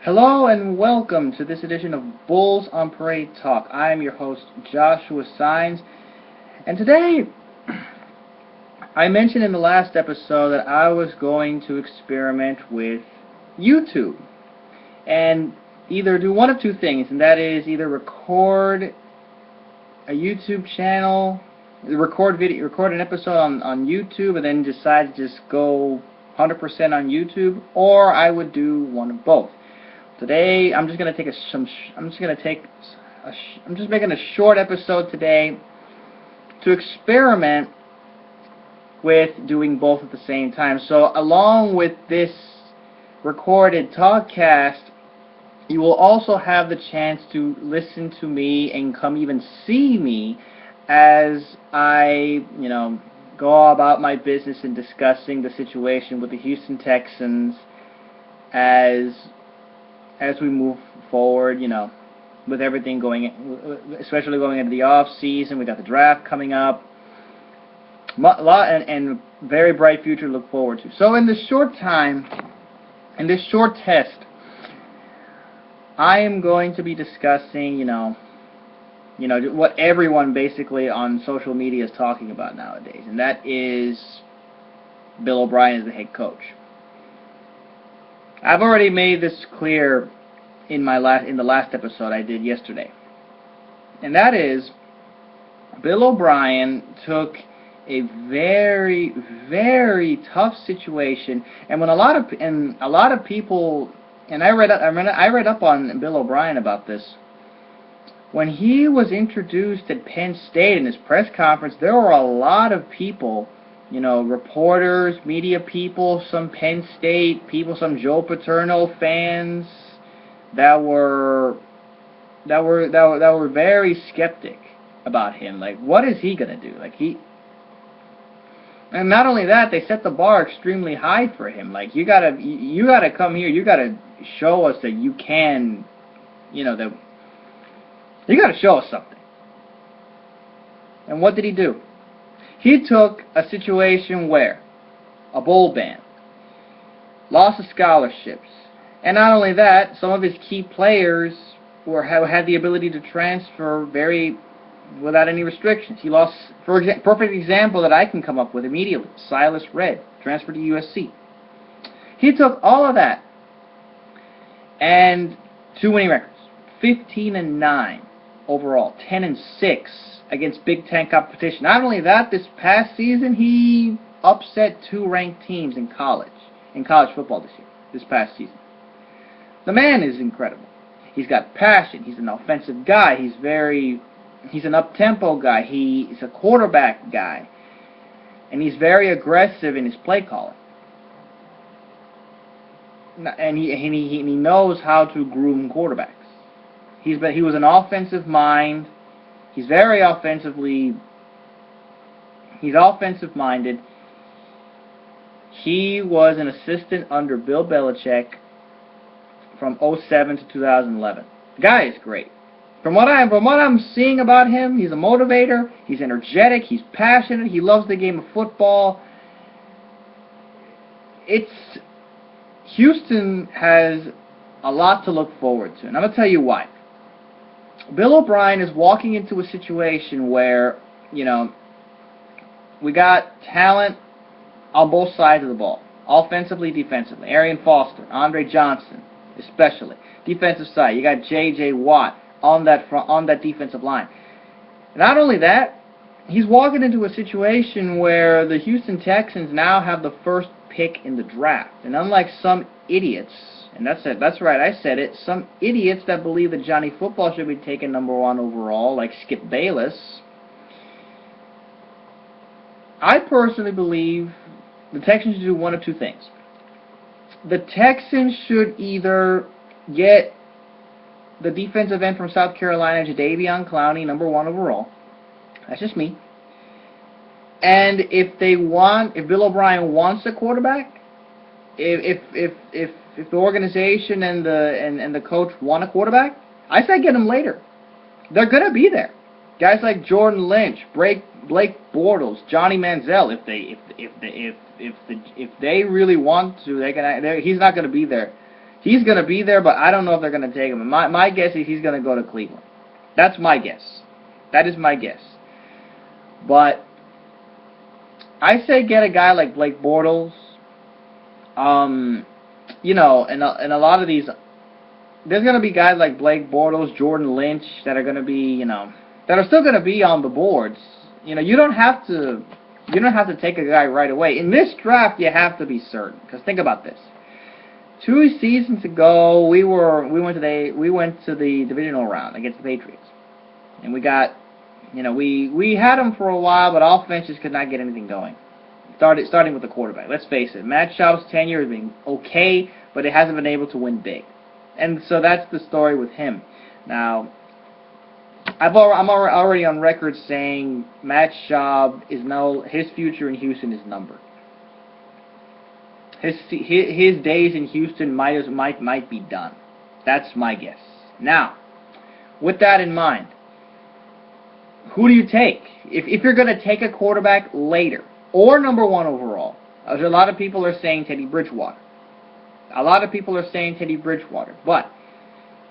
Hello and welcome to this edition of Bulls on Parade Talk. I am your host, Joshua Sines, and today I mentioned in the last episode that I was going to experiment with YouTube and either do one of two things, and that is either record a YouTube channel, record an episode on YouTube, and then decide to just go 100% on YouTube, or I would do one of both. Today, I'm just making a short episode today to experiment with doing both at the same time. So, along with this recorded talkcast, you will also have the chance to listen to me and come even see me as I, go about my business in discussing the situation with the Houston Texans as we move forward, with everything especially going into the off season. We got the draft coming up, and very bright future to look forward to. So in this short test, I am going to be discussing, what everyone basically on social media is talking about nowadays, and that is Bill O'Brien as the head coach. I've already made this clear in the last episode I did yesterday, and that is Bill O'Brien took a very, very tough situation, and when a lot of people, and I read up on Bill O'Brien about this. When he was introduced at Penn State in his press conference, there were a lot of people, reporters, media people, some Penn State people, some Joe Paterno fans that were very skeptic about him. Like, what is he gonna do? And not only that, they set the bar extremely high for him. Like, you gotta come here, you gotta show us that you can, that you gotta show us something. And what did he do? He took a situation where a bowl ban, loss of scholarships, and not only that, some of his key players had the ability to transfer without any restrictions. He lost, perfect example that I can come up with immediately, Silas Redd, transferred to USC. He took all of that and 2 winning records, 15-9 overall, 10-6 against Big Ten competition. Not only that, this past season he upset 2 ranked teams in college football this past season. The man is incredible. He's got passion. He's an offensive guy. He's an up-tempo guy. He's a quarterback guy. And he's very aggressive in his play calling. And he knows how to groom quarterbacks. He was an offensive mind. He's offensive-minded. He was an assistant under Bill Belichick from 2007 to 2011. The guy is great. From what I'm seeing about him, he's a motivator, he's energetic, he's passionate, he loves the game of football. Houston has a lot to look forward to, and I'm going to tell you why. Bill O'Brien is walking into a situation where, we got talent on both sides of the ball, offensively, defensively. Arian Foster, Andre Johnson, especially. Defensive side, you got J.J. Watt on that defensive line. Not only that, he's walking into a situation where the Houston Texans now have the first pick in the draft. And unlike some idiots, and that's right, I said it, some idiots that believe that Johnny Football should be taken #1 overall, like Skip Bayless, I personally believe the Texans should do one of two things. The Texans should either get the defensive end from South Carolina, Jadeveon Clowney, #1 overall. That's just me. And if Bill O'Brien wants a quarterback, if the organization and the coach want a quarterback, I say get him later. They're gonna be there. Guys like Jordan Lynch, Blake Bortles, Johnny Manziel, if they really want to, he's not going to be there He's going to be there, but I don't know if they're going to take him. My guess is he's going to go to Cleveland. That's my guess. That is my guess. But I say get a guy like Blake Bortles. You know, and a lot of these, there's going to be guys like Blake Bortles, Jordan Lynch that are going to be, you know, that are still going to be on the boards. You know, you don't have to take a guy right away. In this draft, you have to be certain. Because think about this. 2 seasons ago, we went to the divisional round against the Patriots, and we got, you know, we had them for a while, but offense just could not get anything going. Starting with the quarterback. Let's face it, Matt Schaub's tenure has been okay, but it hasn't been able to win big, and so that's the story with him. Now, I'm already on record saying Matt Schaub is now, his future in Houston is numbered. His days in Houston might be done. That's my guess. Now, with that in mind, who do you take? If you're going to take a quarterback later, or number 1 overall, a lot of people are saying Teddy Bridgewater. A lot of people are saying Teddy Bridgewater. But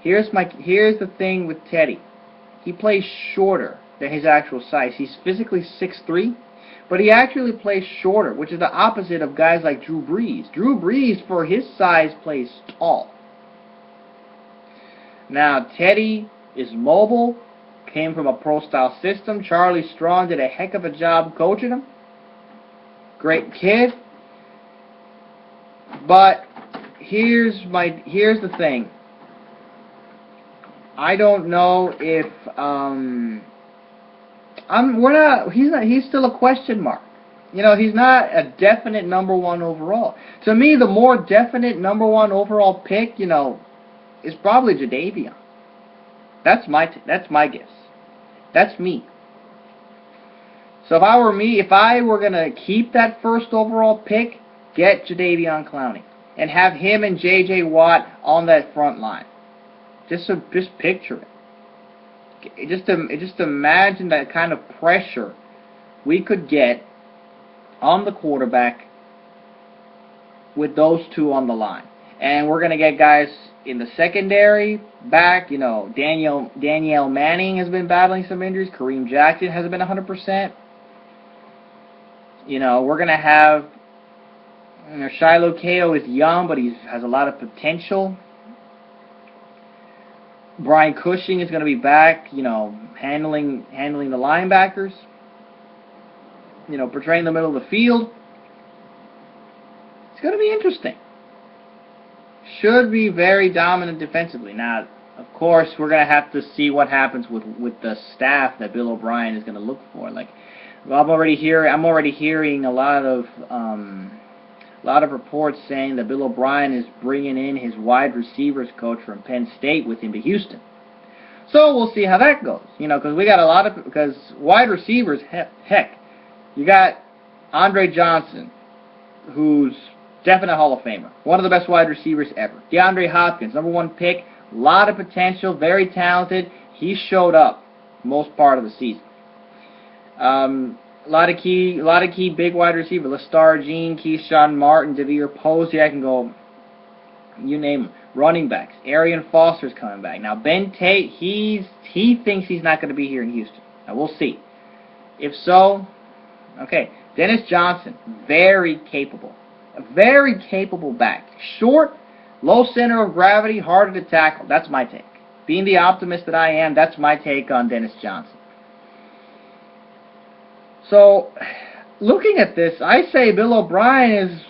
here's the thing with Teddy. He plays shorter than his actual size. He's physically 6'3", but he actually plays shorter, which is the opposite of guys like Drew Brees. Drew Brees, for his size, plays tall. Now, Teddy is mobile, came from a pro-style system. Charlie Strong did a heck of a job coaching him. Great kid. But here's the thing. I don't know if he's still a question mark. You know, he's not a definite number 1 overall. To me, the more definite number 1 overall pick, you know, is probably Jadeveon. That's my guess. That's me. So if I were gonna keep that first overall pick, get Jadeveon Clowney and have him and J.J. Watt on that front line. Just picture it. Just imagine that kind of pressure we could get on the quarterback with those 2 on the line. And we're going to get guys in the secondary back. You know, Danielle Manning has been battling some injuries. Kareem Jackson hasn't been 100%. You know, we're going to have, you know, Shiloh Kao is young, but he has a lot of potential. Brian Cushing is going to be back, you know, handling the linebackers, you know, portraying the middle of the field. It's going to be interesting. Should be very dominant defensively. Now, of course, we're going to have to see what happens with the staff that Bill O'Brien is going to look for. Like, I'm already hearing a lot of reports saying that Bill O'Brien is bringing in his wide receivers coach from Penn State with him to Houston. So we'll see how that goes. You know, because we got because wide receivers, heck, you got Andre Johnson, who's definite Hall of Famer, one of the best wide receivers ever. DeAndre Hopkins, number 1 pick, a lot of potential, very talented. He showed up most part of the season. A lot of key big wide receiver. Lestar Jean, Keyshawn Martin, Devere Posey. I can go, you name them. Running backs. Arian Foster's coming back. Now, Ben Tate, he thinks he's not going to be here in Houston. Now, we'll see. If so, okay. Dennis Johnson, very capable. A very capable back. Short, low center of gravity, harder to tackle. That's my take. Being the optimist that I am, that's my take on Dennis Johnson. So, looking at this, I say Bill O'Brien is,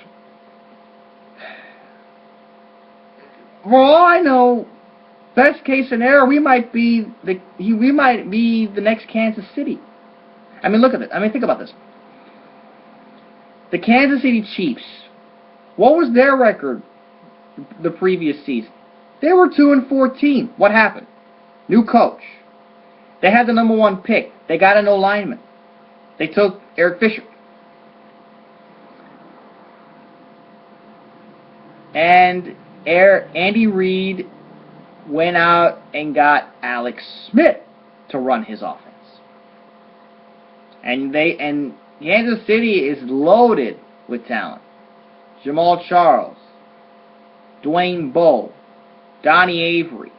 for all I know, best case scenario, we might be the next Kansas City. I mean, look at it. I mean, think about this. The Kansas City Chiefs, what was their record the previous season? They were 2-14. What happened? New coach. They had the number 1 pick. They got an O-lineman. They took Eric Fisher. And Andy Reid went out and got Alex Smith to run his offense. And Kansas City is loaded with talent. Jamal Charles, Dwayne Bowe, Donnie Avery,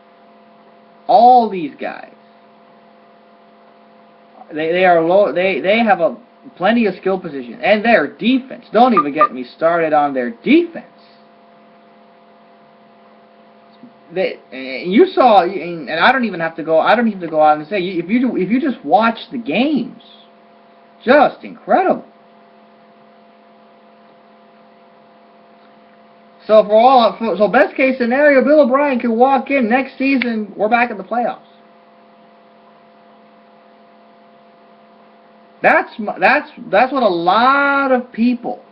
all these guys. They are low. They have plenty of skill position, and their defense. Don't even get me started on their defense. You saw, and I don't even have to go. I don't even have to go out and say, if you just watch the games, just incredible. So so best case scenario, Bill O'Brien could walk in next season. We're back in the playoffs. That's what a lot of people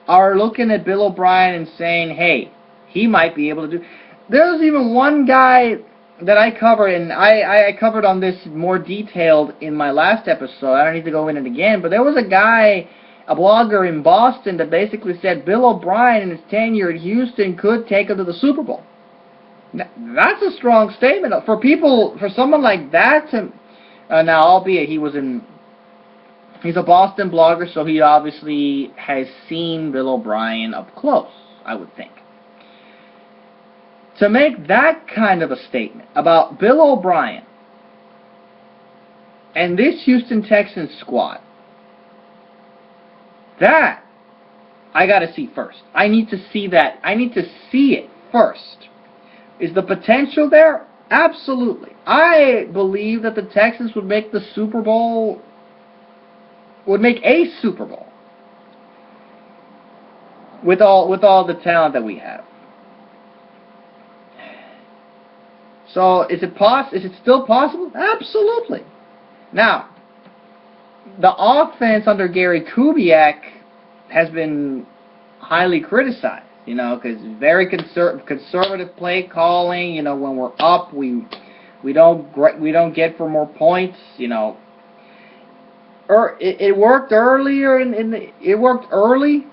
are looking at Bill O'Brien and saying, hey, he might be able to do. There's even one guy that I covered, and I covered on this more detailed in my last episode. I don't need to go in it again, but there was a guy, a blogger in Boston, that basically said Bill O'Brien in his tenure at Houston could take him to the Super Bowl. That's a strong statement for someone like that to. Now, albeit he's a Boston blogger, so he obviously has seen Bill O'Brien up close, I would think. To make that kind of a statement about Bill O'Brien and this Houston Texans squad, that I got to see first. I need to see that. I need to see it first. Is the potential there? Absolutely. I believe that the Texans would make the Super Bowl, would make a Super Bowl with all the talent that we have. So is it still possible? Absolutely. Now, the offense under Gary Kubiak has been highly criticized, because very conservative play calling. When we're up, we don't get for more points. It worked earlier it worked early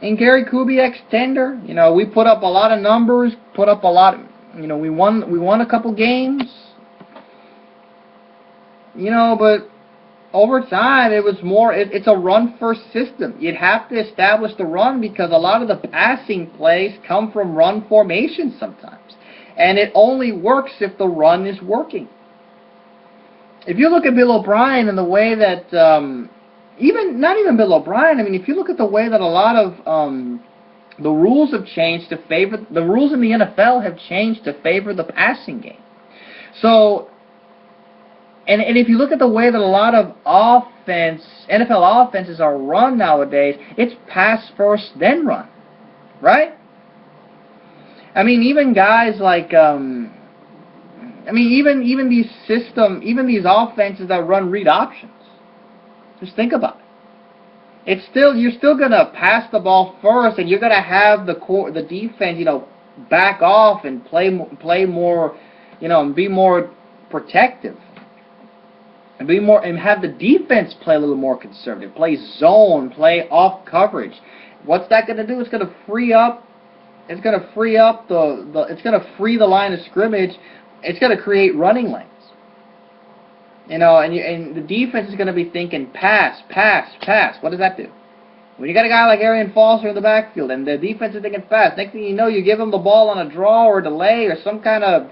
in Gary Kubiak's tenure. We put up a lot of numbers, we won a couple games. But over time it was more. It's a run-first system. You'd have to establish the run because a lot of the passing plays come from run formation sometimes, and it only works if the run is working. If you look at Bill O'Brien and the way that, not even Bill O'Brien, if you look at the way that a lot of the rules have changed to favor, the rules in the NFL have changed to favor the passing game. So, and if you look at the way that a lot of NFL offenses are run nowadays, it's pass first, then run, right? Even guys like, even these offenses that run read options. Just think about it. You're still gonna pass the ball first, and you're gonna have the defense, back off and play more, and be more protective, and have the defense play a little more conservative, play zone, play off coverage. What's that gonna do? It's gonna free up. It's gonna free the line of scrimmage. It's gonna create running lanes. And the defense is going to be thinking pass, pass, pass. What does that do? When you got a guy like Arian Foster in the backfield and the defense is thinking fast, next thing you know, you give them the ball on a draw or delay or some kind of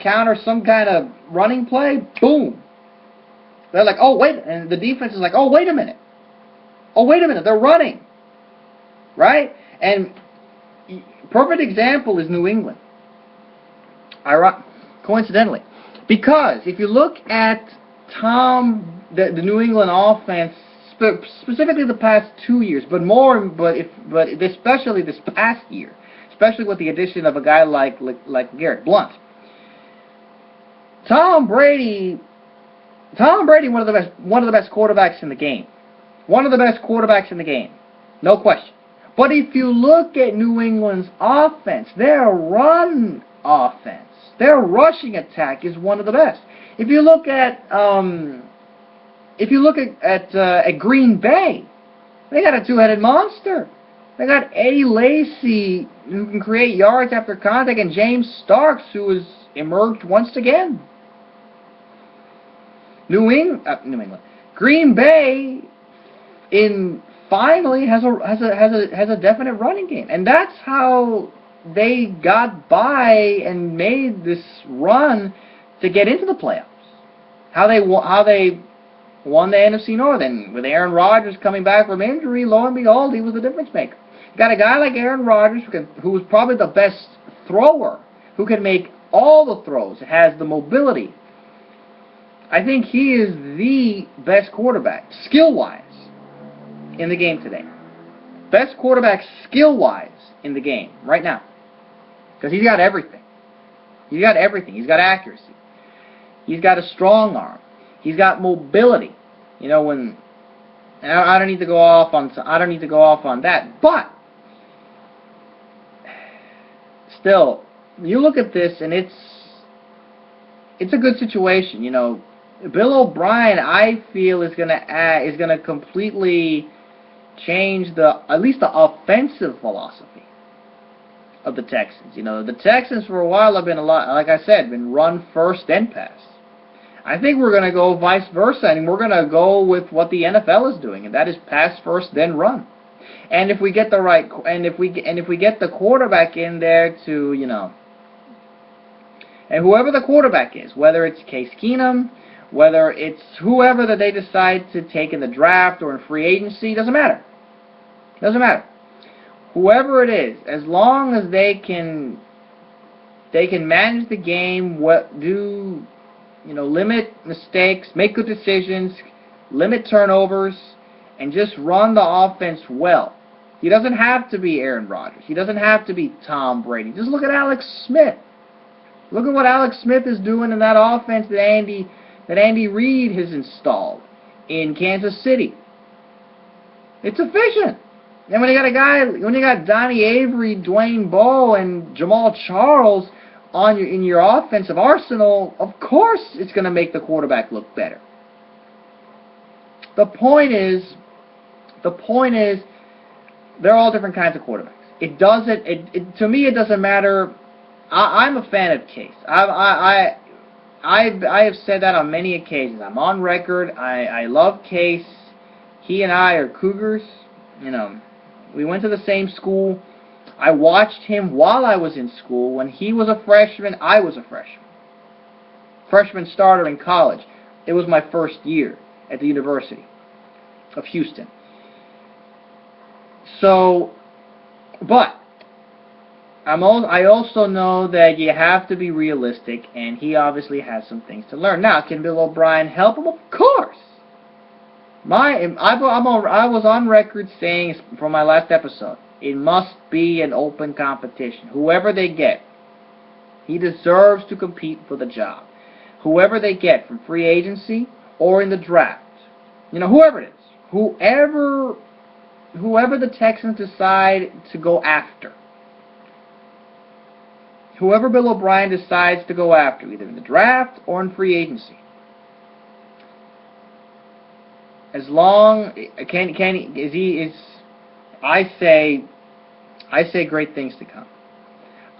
counter, some kind of running play, boom. They're like, oh, wait. And the defense is like, oh, wait a minute. Oh, wait a minute. They're running. Right? And perfect example is New England. Coincidentally. Because if you look at the New England offense, specifically the past 2 years, but especially this past year, especially with the addition of a guy like Garrett Blount, Tom Brady, one of the best quarterbacks in the game, no question. But if you look at New England's offense, their run offense, their rushing attack is one of the best. If you look at Green Bay, they got a two-headed monster. They got Eddie Lacy, who can create yards after contact, and James Starks, who has emerged once again. Green Bay finally has a definite running game, and that's how they got by and made this run to get into the playoffs. How they won the NFC North, and with Aaron Rodgers coming back from injury, lo and behold, he was the difference maker. You got a guy like Aaron Rodgers who was probably the best thrower, who can make all the throws, has the mobility. I think he is the best quarterback, skill-wise, in the game today. Best quarterback, skill-wise, in the game right now. Because he's got everything. He's got everything. He's got accuracy. He's got a strong arm. He's got mobility. You know, when I don't need to go off on that, but still, you look at this and it's a good situation. You know, Bill O'Brien, I feel, is gonna completely change at least the offensive philosophy of the Texans. You know, the Texans for a while have been like I said, been run first then pass. I think we're going to go vice versa, and we're going to go with what the NFL is doing, and that is pass first then run. And if we get the right, and if we get the quarterback in there to, you know, and whoever the quarterback is, whether it's Case Keenum, whether it's whoever that they decide to take in the draft or in free agency, doesn't matter. Doesn't matter. Whoever it is, as long as they can manage the game, limit mistakes, make good decisions, limit turnovers, and just run the offense well. He doesn't have to be Aaron Rodgers. He doesn't have to be Tom Brady. Just look at Alex Smith. Look at what Alex Smith is doing in that offense that Andy Reid has installed in Kansas City. It's efficient. And when you got Donnie Avery, Dwayne Bowe, and Jamal Charles in your offensive arsenal, of course it's going to make the quarterback look better. The point is, they're all different kinds of quarterbacks. To me, it doesn't matter. I'm a fan of Case. I have said that on many occasions. I'm on record. I love Case. He and I are Cougars. You know, we went to the same school. I watched him while I was in school. When he was a freshman, I was a freshman. Freshman starter in college. It was my first year at the University of Houston. So, but I also know that you have to be realistic, and he obviously has some things to learn. Now, can Bill O'Brien help him? Of course. I was on record saying from my last episode, it must be an open competition. Whoever they get, he deserves to compete for the job. Whoever they get from free agency or in the draft, you know, whoever it is, whoever the Texans decide to go after, whoever Bill O'Brien decides to go after, either in the draft or in free agency, as long I say great things to come.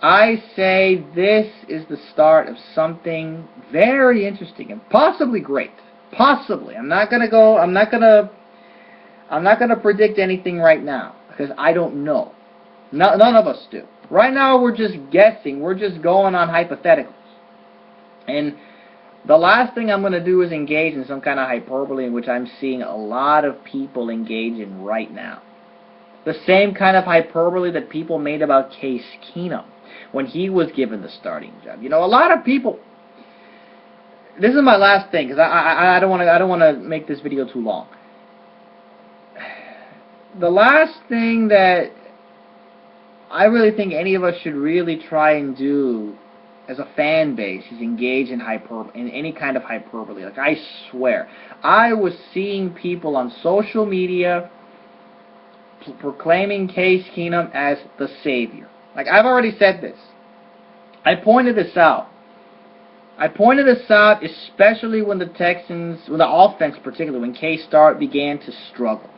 I say this is the start of something very interesting and possibly great. Possibly. I'm not gonna predict anything right now because I don't know. None of us do. Right now we're just guessing. We're just going on hypotheticals. And the last thing I'm going to do is engage in some kind of hyperbole, in which I'm seeing a lot of people engage in right now. The same kind of hyperbole that people made about Case Keenum when he was given the starting job. You know, a lot of people. This is my last thing because I don't want to make this video too long. The last thing that I really think any of us should really try and do as a fan base is engage in any kind of hyperbole. Like, I swear, I was seeing people on social media proclaiming Case Keenum as the savior. Like, I've already said this. I pointed this out. Especially when the offense particularly, when Case began to struggle.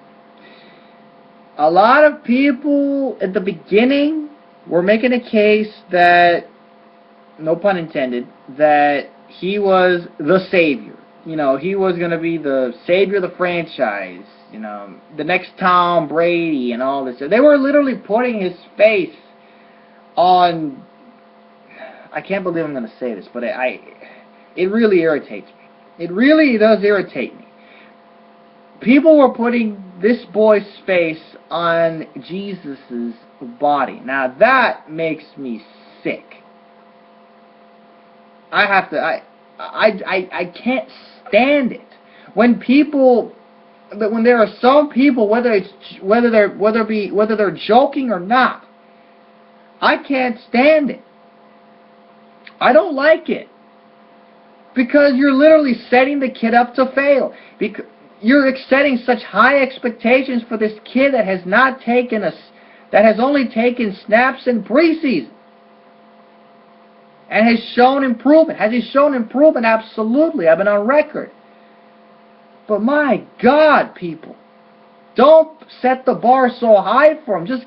A lot of people at the beginning were making a case that, no pun intended, that he was the savior. You know, he was going to be the savior of the franchise, you know, the next Tom Brady and all this. They were literally putting his face on, I can't believe I'm going to say this, but it really irritates me. It really does irritate me. People were putting this boy's face on Jesus's body. Now that makes me sick. I can't stand it when there are some people, whether they're joking or not, I can't stand it. I don't like it, because you're literally setting the kid up to fail. Because you're setting such high expectations for this kid that has only taken snaps in preseason and has shown improvement. Has he shown improvement? Absolutely. I've been on record. But my God, people, don't set the bar so high for him. Just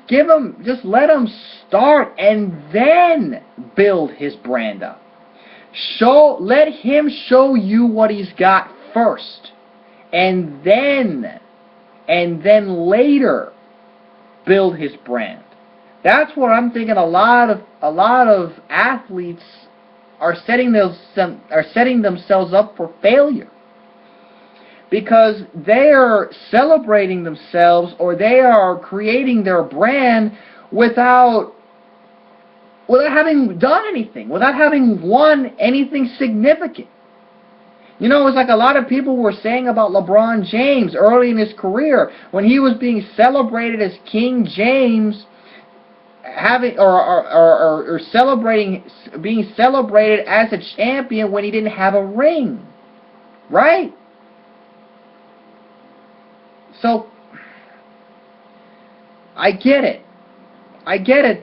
let him start and then build his brand up. Let him show you what he's got first, and then later build his brand. That's where I'm thinking a lot of athletes are setting themselves up for failure, because they are celebrating themselves, or they are creating their brand without having done anything, without having won anything significant. You know, it's like a lot of people were saying about LeBron James early in his career, when he was being celebrated as King James, being celebrated as a champion when he didn't have a ring, right? So I get it.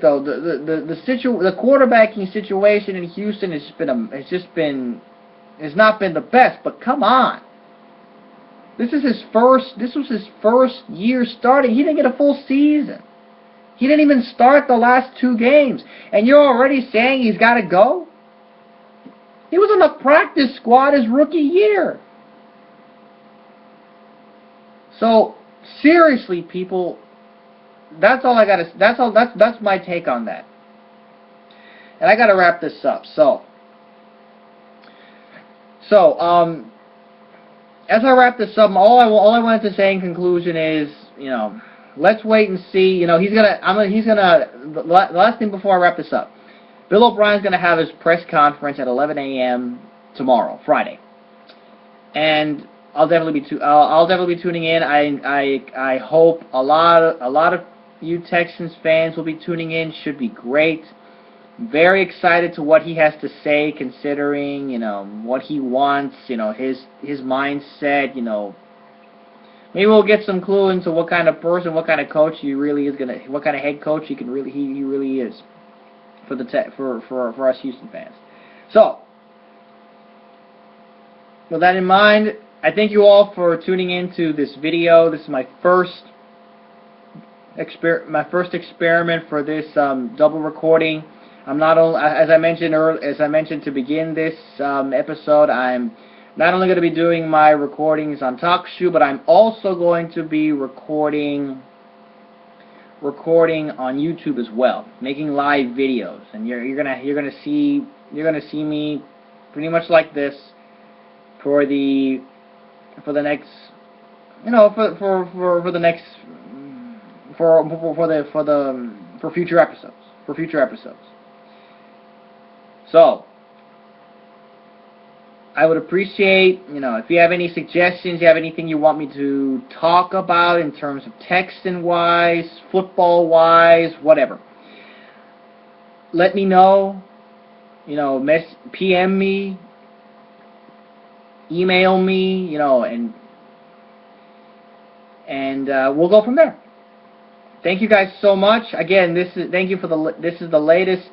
Though the quarterbacking situation in Houston has not been the best. But come on, this was his first year starting. He didn't get a full season. He didn't even start the last 2 games, and you're already saying he's got to go? He was on the practice squad his rookie year. So seriously, people, that's all I got to. That's my take on that. And I got to wrap this up. So as I wrap this up, all I wanted to say in conclusion is, let's wait and see. The last thing before I wrap this up, Bill O'Brien's going to have his press conference at 11 a.m. tomorrow, Friday, and I'll definitely be tuning in. I hope a lot of you Texans fans will be tuning in. Should be great. Very excited to what he has to say, considering what he wants, his mindset. Maybe we'll get some clue into what kind of person, what kind of coach he really is what kind of head coach he really is for us Houston fans. So, with that in mind, I thank you all for tuning into this video. This is my first experiment for this double recording. I'm not only, as I mentioned to begin this episode, I'm not only going to be doing my recordings on TalkShoe, but I'm also going to be recording on YouTube as well, making live videos, and you're gonna see me pretty much like this for the next, for future episodes. So I would appreciate, if you have any suggestions, you have anything you want me to talk about in terms of texting wise, football wise, whatever. Let me know. PM me, email me, and we'll go from there. Thank you guys so much. Again, thank you for the latest.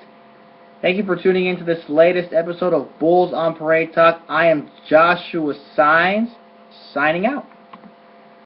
Thank you for tuning into this latest episode of Bulls on Parade Talk. I am Joshua Signs, signing out.